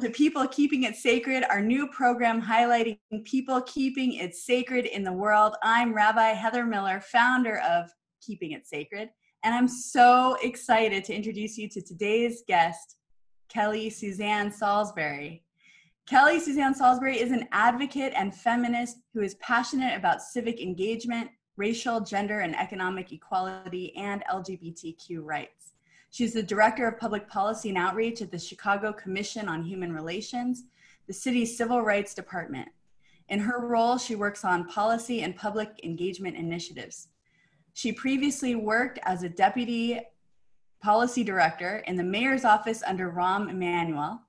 to People Keeping It Sacred, our new program highlighting people keeping it sacred in the world. I'm Rabbi Heather Miller, founder of Keeping It Sacred, and I'm so excited to introduce you to today's guest, Kelly Suzanne Saulsberry. Kelly Suzanne Saulsberry is an advocate and feminist who is passionate about civic engagement, racial, gender, and economic equality, and LGBTQ rights. She's the Director of Public Policy and Outreach at the Chicago Commission on Human Relations, the city's Civil Rights Department. In her role, she works on policy and public engagement initiatives. She previously worked as a Deputy Policy Director in the Mayor's Office under Rahm Emanuel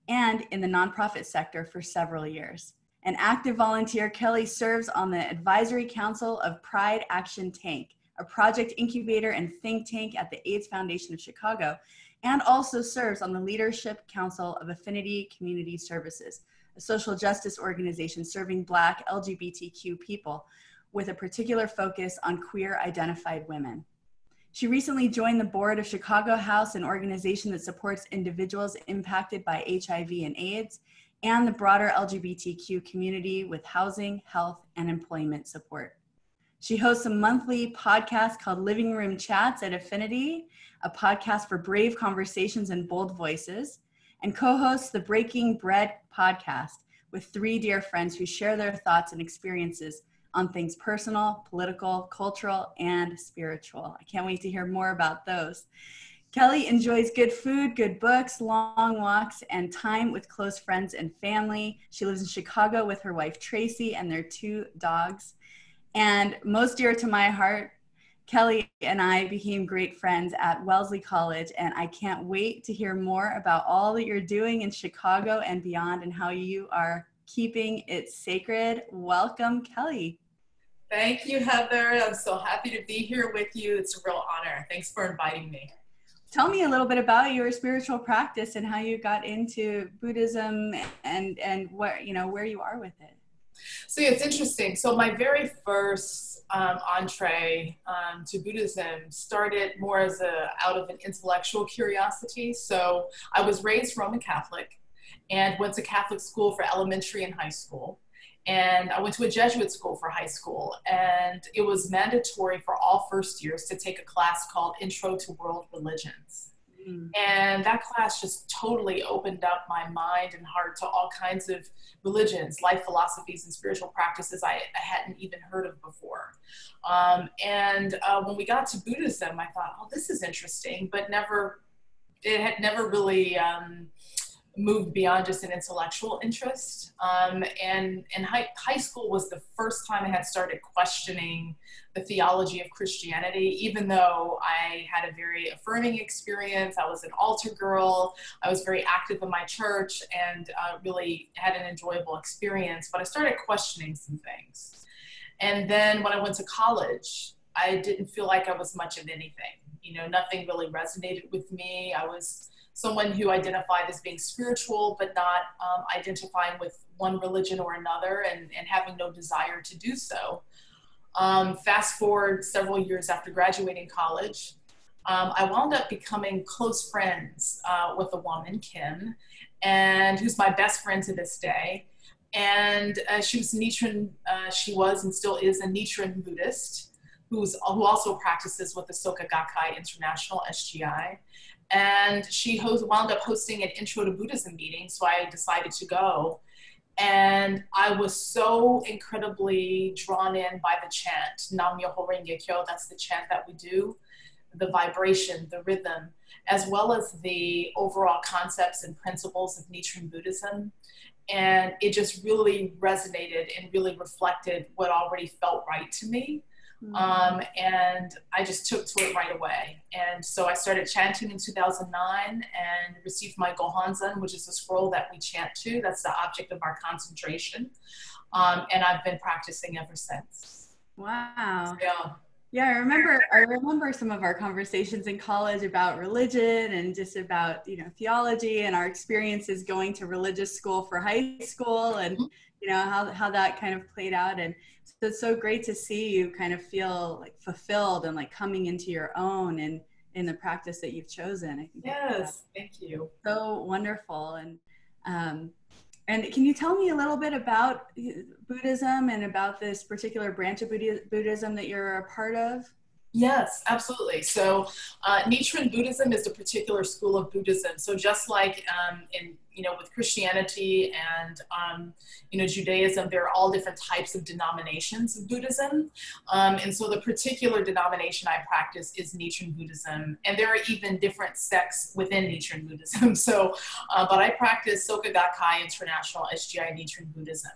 and in the nonprofit sector for several years. An active volunteer, Kelly serves on the Advisory Council of Pride Action Tank, a project incubator and think tank at the AIDS Foundation of Chicago, and also serves on the Leadership Council of Affinity Community Services, a social justice organization serving Black LGBTQ people with a particular focus on queer identified women. She recently joined the board of Chicago House, an organization that supports individuals impacted by HIV and AIDS, and the broader LGBTQ community with housing, health, and employment support. She hosts a monthly podcast called Living Room Chats at Affinity, a podcast for brave conversations and bold voices, and co-hosts the Breaking Bread podcast with three dear friends who share their thoughts and experiences on things personal, political, cultural, and spiritual. I can't wait to hear more about those. Kelly enjoys good food, good books, long walks, and time with close friends and family. She lives in Chicago with her wife, Tracy, and their two dogs. And most dear to my heart, Kelly and I became great friends at Wellesley College, and I can't wait to hear more about all that you're doing in Chicago and beyond and how you are keeping it sacred. Welcome, Kelly. Thank you, Heather. I'm so happy to be here with you. It's a real honor. Thanks for inviting me. Tell me a little bit about your spiritual practice and how you got into Buddhism and where you are with it. So yeah, it's interesting. So my very first entree to Buddhism started more as out of an intellectual curiosity. So I was raised Roman Catholic and went to Catholic school for elementary and high school. And I went to a Jesuit school for high school, and it was mandatory for all first years to take a class called Intro to World Religions. And that class just totally opened up my mind and heart to all kinds of religions, life philosophies, and spiritual practices I hadn't even heard of before. When we got to Buddhism, I thought, oh, this is interesting, but it had never really moved beyond just an intellectual interest. And high school was the first time I had started questioning the theology of Christianity, even though I had a very affirming experience. I was an altar girl. I was very active in my church and really had an enjoyable experience, but I started questioning some things. And then when I went to college, I didn't feel like I was much of anything. Nothing really resonated with me. I was someone who identified as being spiritual, but not identifying with one religion or another and having no desire to do so. Fast forward several years after graduating college, I wound up becoming close friends with a woman, Kim, and who's my best friend to this day. And she was and still is a Nichiren Buddhist who also practices with the Soka Gakkai International, SGI. And she wound up hosting an Intro to Buddhism meeting, so I decided to go. And I was so incredibly drawn in by the chant, Nam Myoho Renge Kyo, that's the chant that we do, the vibration, the rhythm, as well as the overall concepts and principles of Nichiren Buddhism. And it just really resonated and really reflected what already felt right to me. And I just took to it right away. And so I started chanting in 2009 and received my Gohanzan, which is the scroll that we chant to. That's the object of our concentration. And I've been practicing ever since. Wow. So, yeah, I remember some of our conversations in college about religion and just about, theology and our experiences going to religious school for high school and, how that kind of played out. And so it's so great to see you kind of feel like fulfilled and like coming into your own in the practice that you've chosen. I think yes, thank you. So wonderful. And And can you tell me a little bit about Buddhism and about this particular branch of Buddhism that you're a part of? Yes, absolutely. So Nichiren Buddhism is a particular school of Buddhism. So just like with Christianity and Judaism, there are all different types of denominations of Buddhism. And so the particular denomination I practice is Nichiren Buddhism. And there are even different sects within Nichiren Buddhism. So, but I practice Soka Gakkai International SGI Nichiren Buddhism.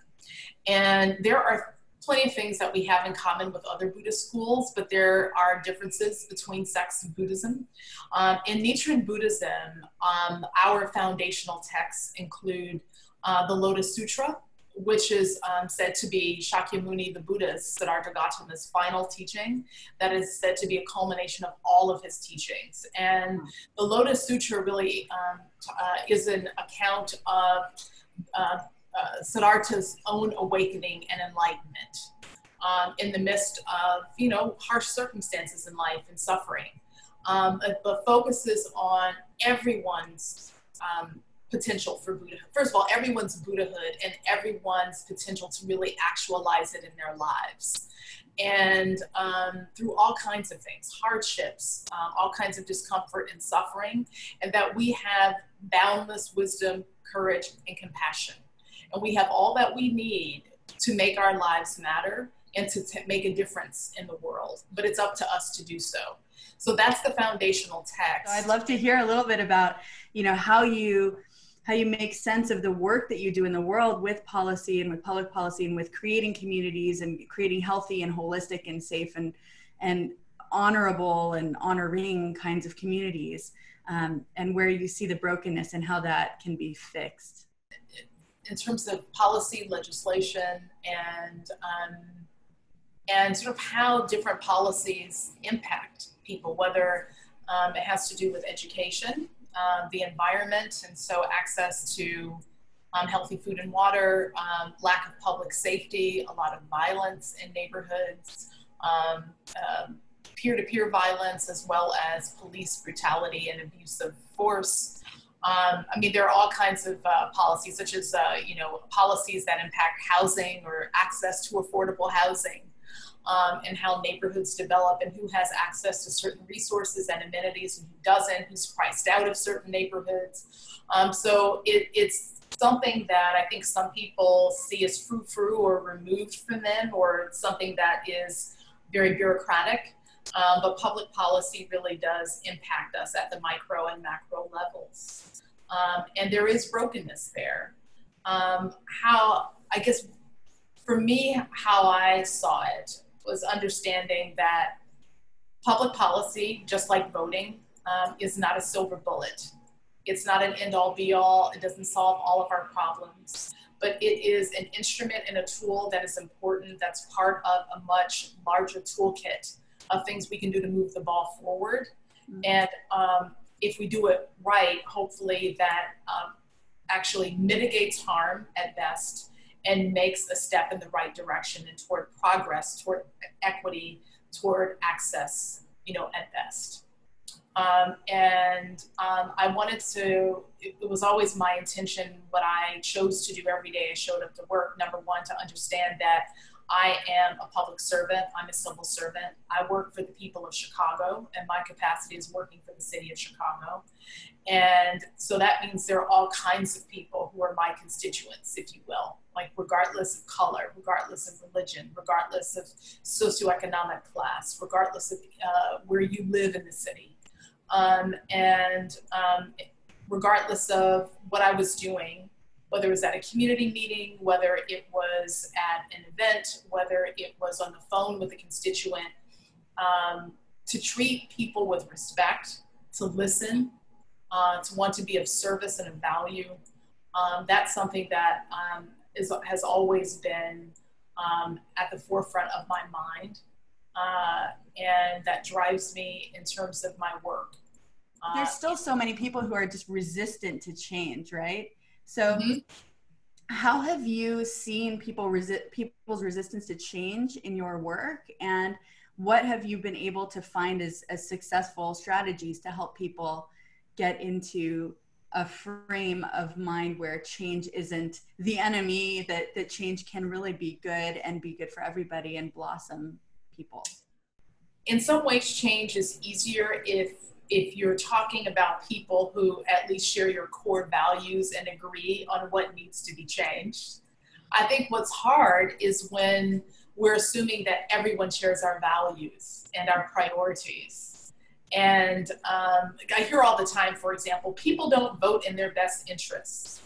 And there are plenty of things that we have in common with other Buddhist schools, but there are differences between sects of Buddhism. In Nichiren Buddhism, our foundational texts include the Lotus Sutra, which is said to be Shakyamuni the Buddha's, Siddhartha Gautama's final teaching, that is said to be a culmination of all of his teachings. And the Lotus Sutra really is an account of Siddhartha's own awakening and enlightenment in the midst of, harsh circumstances in life and suffering. The focus is on everyone's potential for Buddhahood. First of all, everyone's Buddhahood and everyone's potential to really actualize it in their lives. And through all kinds of things, hardships, all kinds of discomfort and suffering, and that we have boundless wisdom, courage, and compassion. And we have all that we need to make our lives matter and to make a difference in the world. But it's up to us to do so. So that's the foundational text. So I'd love to hear a little bit about, how you make sense of the work that you do in the world with policy and with public policy and with creating communities and creating healthy and holistic and safe and honorable and honoring kinds of communities, and where you see the brokenness and how that can be fixed. In terms of policy, legislation, and sort of how different policies impact people, whether it has to do with education, the environment, and so access to healthy food and water, lack of public safety, a lot of violence in neighborhoods, peer-to-peer violence, as well as police brutality and abuse of force. There are all kinds of policies, such as, policies that impact housing or access to affordable housing, and how neighborhoods develop and who has access to certain resources and amenities and who doesn't, who's priced out of certain neighborhoods. So it's something that I think some people see as frou-frou or removed from them, or something that is very bureaucratic. But public policy really does impact us at the micro and macro levels. And there is brokenness there. For me, how I saw it was understanding that public policy, just like voting, is not a silver bullet. It's not an end-all be-all. It doesn't solve all of our problems. But it is an instrument and a tool that is important, that's part of a much larger toolkit of things we can do to move the ball forward. Mm-hmm. And if we do it right, hopefully that actually mitigates harm at best and makes a step in the right direction and toward progress, toward equity, toward access, at best. I wanted to, it was always my intention, what I chose to do every day I showed up to work, number one, to understand that I am a public servant. I'm a civil servant. I work for the people of Chicago, and my capacity is working for the city of Chicago. And so that means there are all kinds of people who are my constituents, if you will, like regardless of color, regardless of religion, regardless of socioeconomic class, regardless of where you live in the city. Regardless of what I was doing, whether it was at a community meeting, whether it was at an event, whether it was on the phone with a constituent, to treat people with respect, to listen, to want to be of service and of value. That's something that has always been at the forefront of my mind, and that drives me in terms of my work. There's still so many people who are just resistant to change, right? So how have you seen people's resistance to change in your work, and what have you been able to find as successful strategies to help people get into a frame of mind where change isn't the enemy, that change can really be good and be good for everybody and blossom people. In some ways, change is easier if you're talking about people who at least share your core values and agree on what needs to be changed. I think what's hard is when we're assuming that everyone shares our values and our priorities. And I hear all the time, for example, people don't vote in their best interests.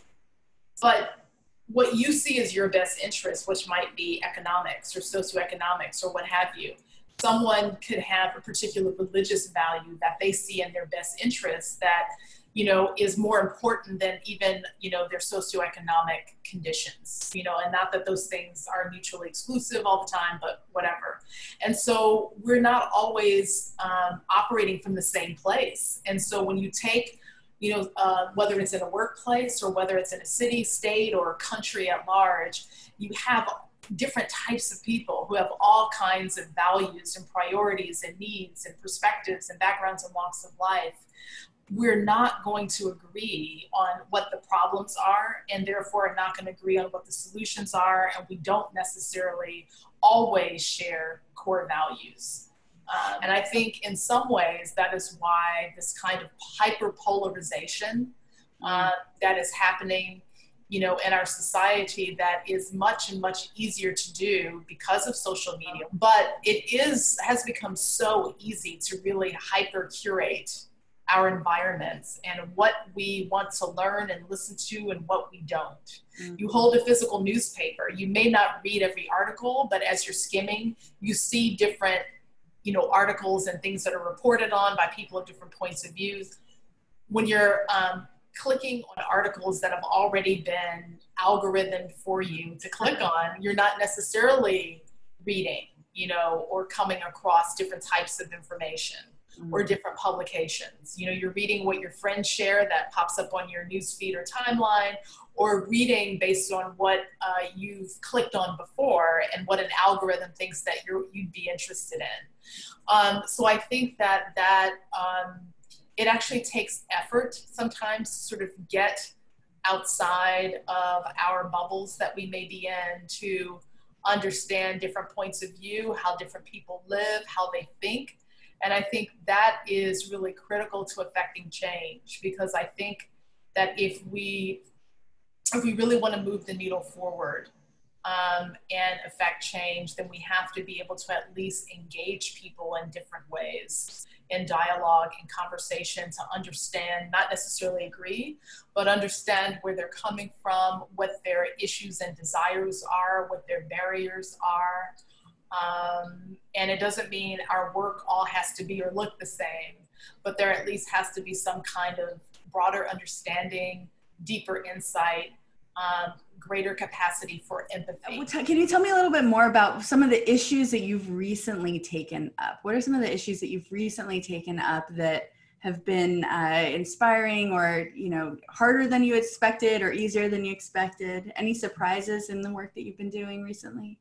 But what you see as your best interest, which might be economics or socioeconomics or what have you, someone could have a particular religious value that they see in their best interest that, you know, is more important than even, you know, their socioeconomic conditions, you know, and not that those things are mutually exclusive all the time, but whatever. And so we're not always operating from the same place. And so when you take, you know, whether it's in a workplace or whether it's in a city, state, or country at large, you have different types of people who have all kinds of values and priorities and needs and perspectives and backgrounds and walks of life. We're not going to agree on what the problems are, and therefore not going to agree on what the solutions are, and we don't necessarily always share core values. And I think in some ways that is why this kind of hyperpolarization that is happening, you know, in our society, that is much easier to do because of social media. But it has become so easy to really hyper-curate our environments and what we want to learn and listen to and what we don't. You hold a physical newspaper, you may not read every article, but as you're skimming, you see different, you know, articles and things that are reported on by people of different points of view. When you're clicking on articles that have already been algorithmed for you to click on, you're not necessarily reading, you know, or coming across different types of information or different publications. You know, you're reading what your friends share that pops up on your newsfeed or timeline, or reading based on what you've clicked on before and what an algorithm thinks that you'd be interested in. So I think that it actually takes effort sometimes to sort of get outside of our bubbles that we may be in to understand different points of view, how different people live, how they think. And I think that is really critical to affecting change, because I think that if we really want to move the needle forward and affect change, then we have to be able to at least engage people in different ways, in dialogue, in conversation, to understand, not necessarily agree, but understand where they're coming from, what their issues and desires are, what their barriers are. And it doesn't mean our work all has to be or look the same, but there at least has to be some kind of broader understanding, deeper insight, greater capacity for empathy. Can you tell me a little bit more about some of the issues that you've recently taken up? What are some of the issues that you've recently taken up that have been inspiring, or, you know, harder than you expected or easier than you expected? Any surprises in the work that you've been doing recently?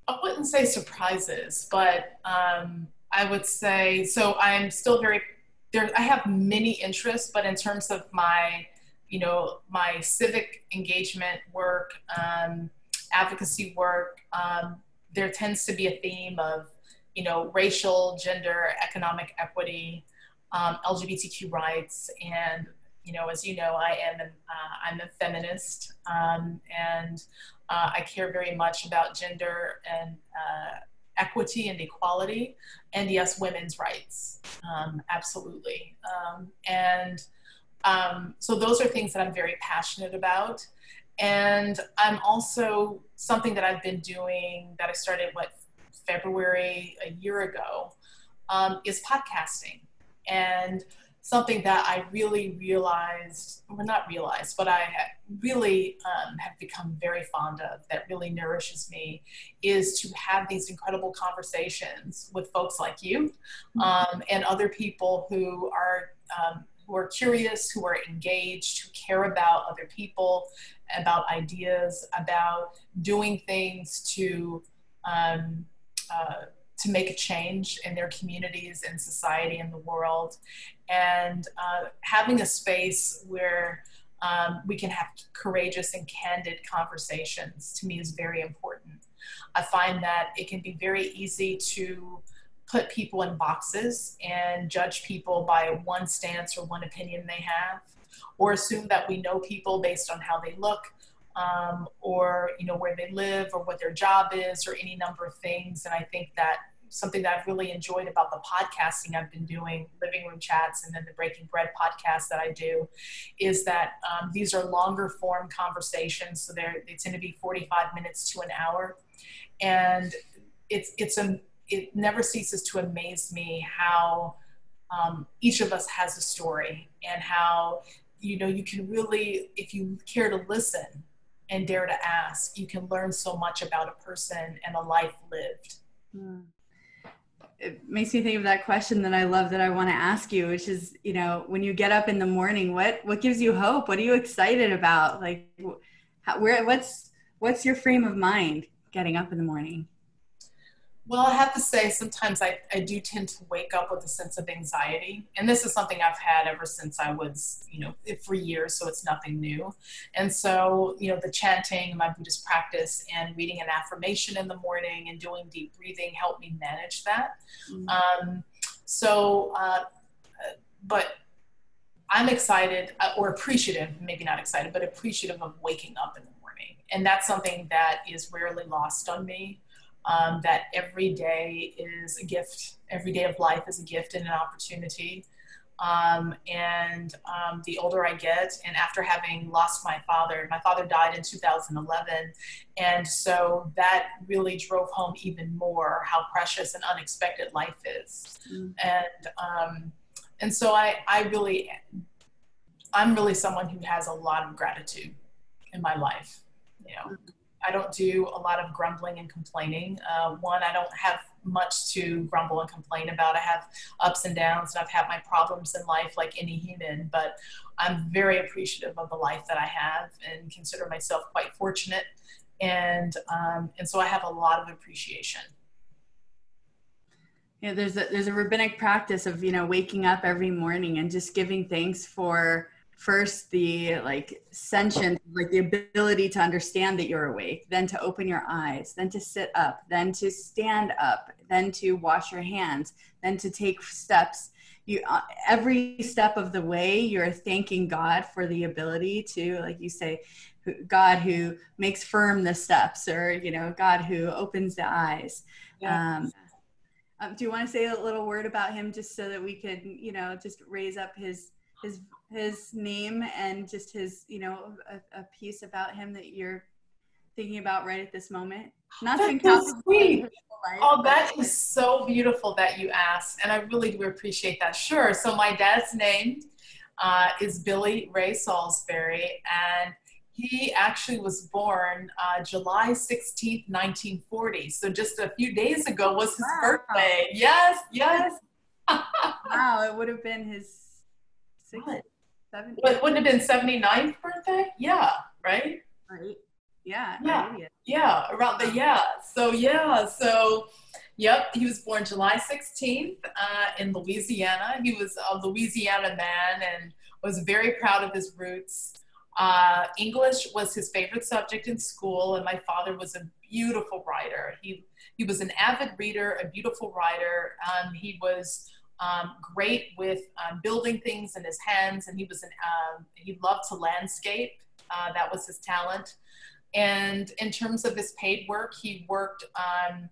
I wouldn't say surprises, but I would say, so I'm still I have many interests, but in terms of my, you know, my civic engagement work, advocacy work, there tends to be a theme of, you know, racial, gender, economic equity, LGBTQ rights, and, you know, as you know, I'm a feminist, and I care very much about gender and equity and equality, and yes, women's rights, absolutely. So those are things that I'm very passionate about. And I'm also, something that I've been doing that I started, February a year ago, is podcasting. And something that I really but I really have become very fond of, that really nourishes me, is to have these incredible conversations with folks like you, and other people who are curious, who are engaged, who care about other people, about ideas, about doing things to to make a change in their communities and society and the world. And having a space where we can have courageous and candid conversations, to me, is very important. I find that it can be very easy to put people in boxes and judge people by one stance or one opinion they have, or assume that we know people based on how they look, or where they live or what their job is, or any number of things. And I think that something that I've really enjoyed about the podcasting I've been doing, Living Room Chats, and then the Breaking Bread podcast that I do, is that these are longer form conversations. So they tend to be 45 minutes to an hour. And it never ceases to amaze me how each of us has a story, and how, you can really, if you care to listen and dare to ask, you can learn so much about a person and a life lived. It makes me think of that question that I love, that I want to ask you, which is, when you get up in the morning, what gives you hope? What are you excited about? Like, what's your frame of mind getting up in the morning? Well, I have to say, sometimes I do tend to wake up with a sense of anxiety. And this is something I've had ever since I was, for years, so it's nothing new. And so, the chanting, my Buddhist practice, and reading an affirmation in the morning and doing deep breathing help me manage that. Mm-hmm. But I'm excited, or appreciative, maybe not excited, but appreciative of waking up in the morning. And that's something that is rarely lost on me. That every day is a gift. Every day of life is a gift and an opportunity. The older I get, and after having lost my father died in 2011. And so that really drove home even more how precious and unexpected life is. Mm. And so I'm really someone who has a lot of gratitude in my life, I don't do a lot of grumbling and complaining. I don't have much to grumble and complain about. I have ups and downs, and I've had my problems in life like any human, but I'm very appreciative of the life that I have and consider myself quite fortunate. And so I have a lot of appreciation. Yeah, there's a rabbinic practice of, waking up every morning and just giving thanks for, first, the sentience, the ability to understand that you're awake, then to open your eyes, then to sit up, then to stand up, then to wash your hands, then to take steps. Every step of the way, you're thanking God for the ability to, like you say, God who makes firm the steps, or, God who opens the eyes. Yeah. Do you want to say a little word about him, just so that we could, just raise up his name and just his, a piece about him that you're thinking about right at this moment? Not That's so sweet. That is so beautiful that you asked, and I really do appreciate that. Sure. So my dad's name is Billy Ray Saulsberry, and he actually was born July 16th, 1940. So just a few days ago was his birthday. Yes. Wow, it would have been his 70th. Wouldn't have been 79th birthday? Yeah, right? Right. Yeah. Around yep, he was born July 16th in Louisiana. He was a Louisiana man and was very proud of his roots. English was his favorite subject in school, and my father was a beautiful writer. He was an avid reader, a beautiful writer. He was great with building things in his hands, and he loved to landscape. That was his talent. And in terms of his paid work, he worked on,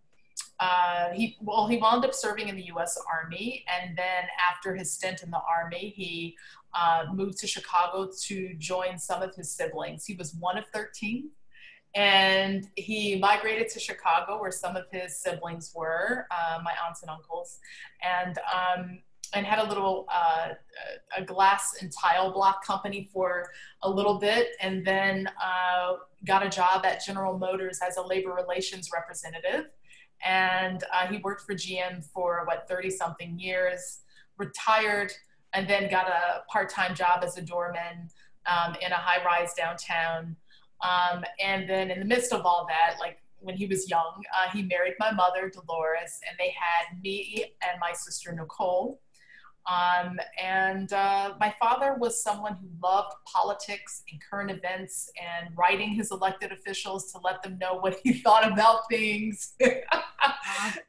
he wound up serving in the U.S. Army, and then after his stint in the Army, he moved to Chicago to join some of his siblings. He was one of 13, and he migrated to Chicago, where some of his siblings were, my aunts and uncles, and had a little a glass and tile block company for a little bit, and then got a job at General Motors as a labor relations representative. And he worked for GM for 30-something years, retired, and then got a part-time job as a doorman in a high-rise downtown. And then in the midst of all that, when he was young. He married my mother, Dolores, and they had me and my sister, Nicole. My father was someone who loved politics and current events and writing his elected officials to let them know what he thought about things.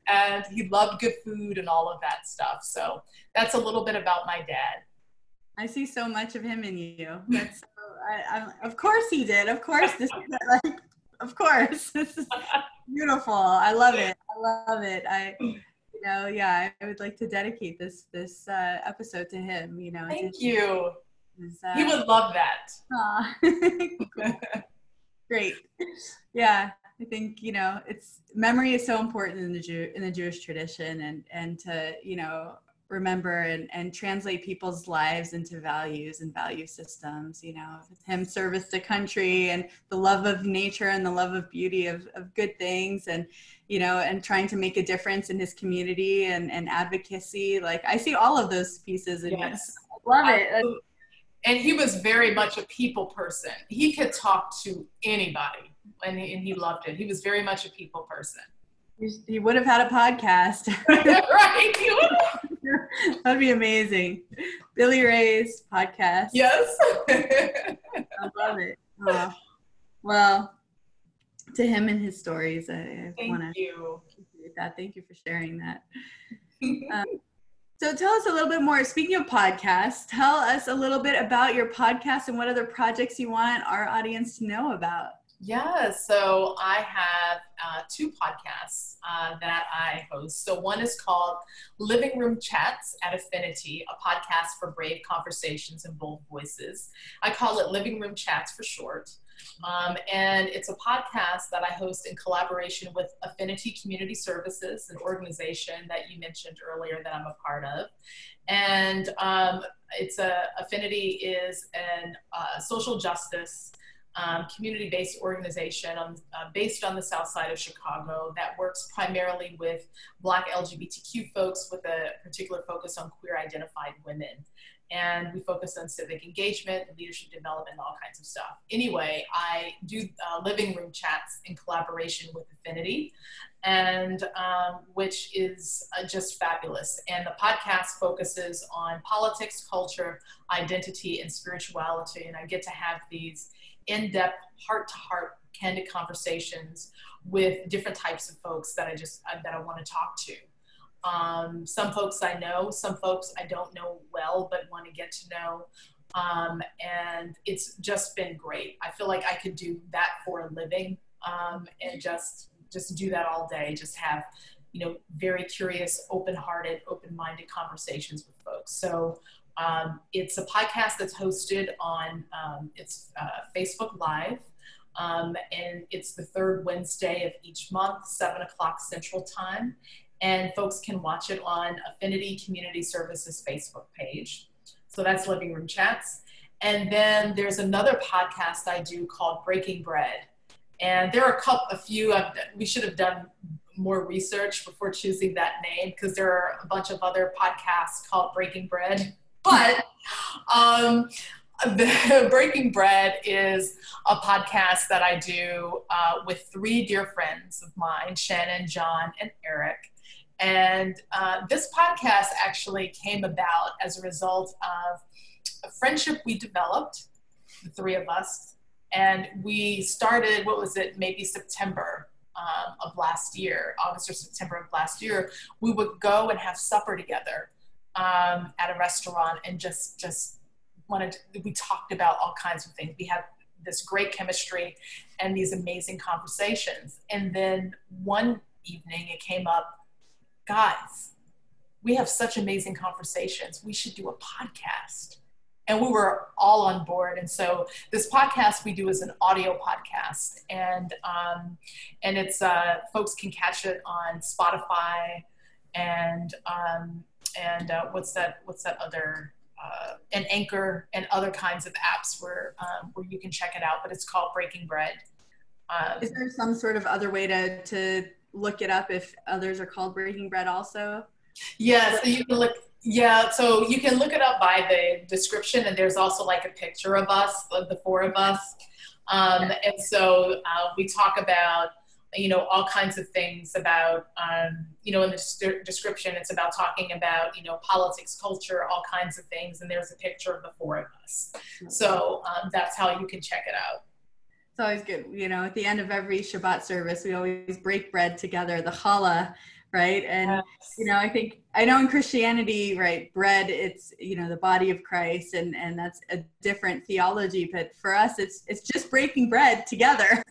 And he loved good food and all of that stuff. So that's a little bit about my dad. I see so much of him in you. That's so, of course he did. Of course, this is like, of course, this is beautiful. I love it. I love it. I would like to dedicate this episode to him. Thank you. He would love that. Great. Yeah, I think memory is so important in the Jewish tradition, and to remember and translate people's lives into values and value systems. Him service to country and the love of nature and the love of beauty of good things, and trying to make a difference in his community and advocacy. Like, I see all of those pieces in yes. I love it. And he was very much a people person. He could talk to anybody, and he loved it. He was very much a people person. He would have had a podcast. Right. That'd be amazing. Billy Ray's podcast. Yes. I love it. Oh. Well, to him and his stories, I want to appreciate that. Thank you for sharing that. So tell us a little bit more. Speaking of podcasts, tell us a little bit about your podcast and what other projects you want our audience to know about. Yeah, so I have two podcasts that I host. So one is called Living Room Chats at Affinity, a podcast for brave conversations and bold voices. I call it Living Room Chats for short. And it's a podcast that I host in collaboration with Affinity Community Services, an organization that you mentioned earlier that I'm a part of. And Affinity is a social justice community-based organization based on the south side of Chicago that works primarily with Black LGBTQ folks with a particular focus on queer identified women. And we focus on civic engagement, leadership development, all kinds of stuff. Anyway, I do living room chats in collaboration with Affinity, and which is just fabulous. And the podcast focuses on politics, culture, identity, and spirituality. And I get to have these in-depth, heart-to-heart, candid conversations with different types of folks that I want to talk to. Some folks I know, some folks I don't know well, but want to get to know. And it's just been great. I feel like I could do that for a living, and just do that all day. Just have, very curious, open-hearted, open-minded conversations with folks. So it's a podcast that's hosted on Facebook Live. And it's the third Wednesday of each month, 7 o'clock Central Time. And folks can watch it on Affinity Community Services Facebook page. So that's Living Room Chats. And then there's another podcast I do called Breaking Bread. And there are a few, we should have done more research before choosing that name, because there are a bunch of other podcasts called Breaking Bread. But the Breaking Bread is a podcast that I do with three dear friends of mine, Shannon, John, and Eric. And this podcast actually came about as a result of a friendship we developed, the three of us. And we started, maybe September of last year, August or September of last year. We would go and have supper together at a restaurant and we talked about all kinds of things. We had this great chemistry and these amazing conversations. And then one evening it came up, guys, we have such amazing conversations. We should do a podcast. And we were all on board. And so this podcast we do is an audio podcast, and it's folks can catch it on Spotify and what's that other and Anchor and other kinds of apps where you can check it out. But it's called Breaking Bread. Is there some sort of other way to look it up if others are called Breaking Bread also? Yeah, so you can look. Yeah, so you can look it up by the description, and there's also like a picture of us, of the four of us. And so we talk about you know, all kinds of things about, you know, in the description, it's about talking about, you know, politics, culture, all kinds of things. And there's a picture of the four of us. So that's how you can check it out. It's always good. You know, at the end of every Shabbat service, we always break bread together, the challah, right? And, Yes. you know, I know in Christianity, right, bread, it's, you know, the body of Christ, and that's a different theology, but for us, it's just breaking bread together.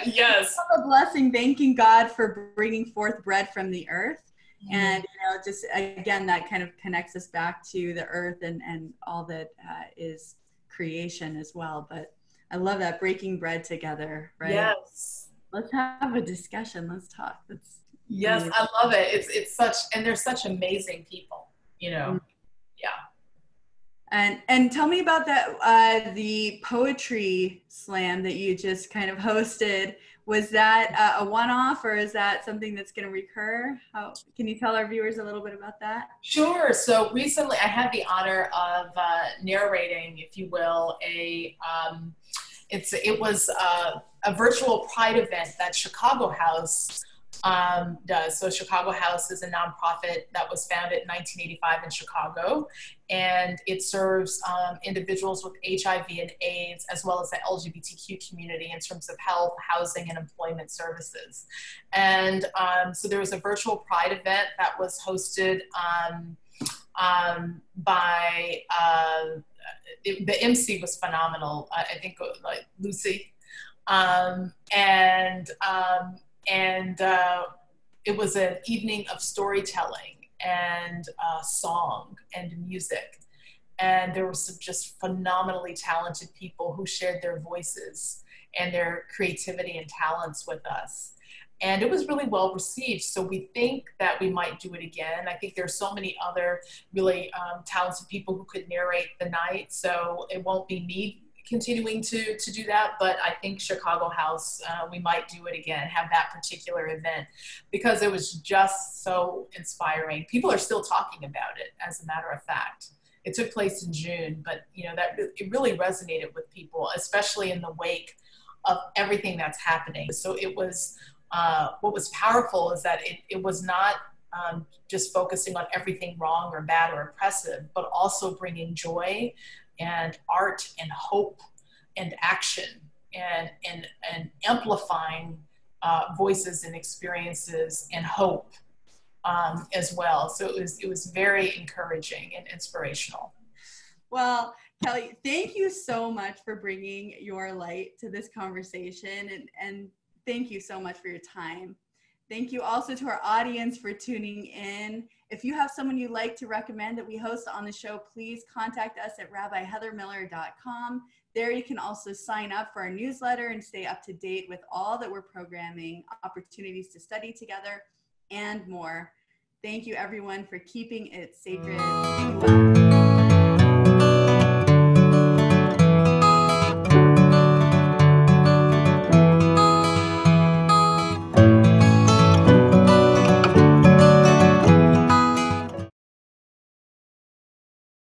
Yes. A blessing, thanking God for bringing forth bread from the earth. And, you know, just, again, that kind of connects us back to the earth and all that is creation as well. But I love that, breaking bread together, right? Yes. Let's have a discussion. Let's talk. Yes, amazing. I love it. It's such, and they're such amazing people, you know. Yeah. And tell me about that, the poetry slam that you just kind of hosted. Was that a one-off, or is that something that's going to recur? Can you tell our viewers a little bit about that? Sure. So recently I had the honor of narrating, if you will, it was a virtual Pride event that Chicago House does. So Chicago House is a nonprofit that was founded in 1985 in Chicago, and it serves individuals with HIV and AIDS, as well as the LGBTQ community in terms of health, housing, and employment services. And so there was a virtual Pride event that was hosted by the MC was phenomenal. I think like Lucy, and it was an evening of storytelling and song and music, and there were some just phenomenally talented people who shared their voices and their creativity and talents with us. And it was really well received. So we think that we might do it again. I think there's so many other really talented people who could narrate the night. So it won't be me continuing to do that, but I think Chicago House, we might do it again, have that particular event, because it was just so inspiring. People are still talking about it, as a matter of fact. It took place in June, but you know, it really resonated with people, especially in the wake of everything that's happening. So it was, what was powerful is that it was not just focusing on everything wrong or bad or oppressive, but also bringing joy and art and hope and action and amplifying voices and experiences and hope as well. So it was very encouraging and inspirational. Well, Kelly, thank you so much for bringing your light to this conversation, and thank you so much for your time. Thank you also to our audience for tuning in. If you have someone you'd like to recommend that we host on the show, please contact us at rabbiheathermiller.com. There you can also sign up for our newsletter and stay up to date with all that we're programming, opportunities to study together, and more. Thank you, everyone, for keeping it sacred. Be well.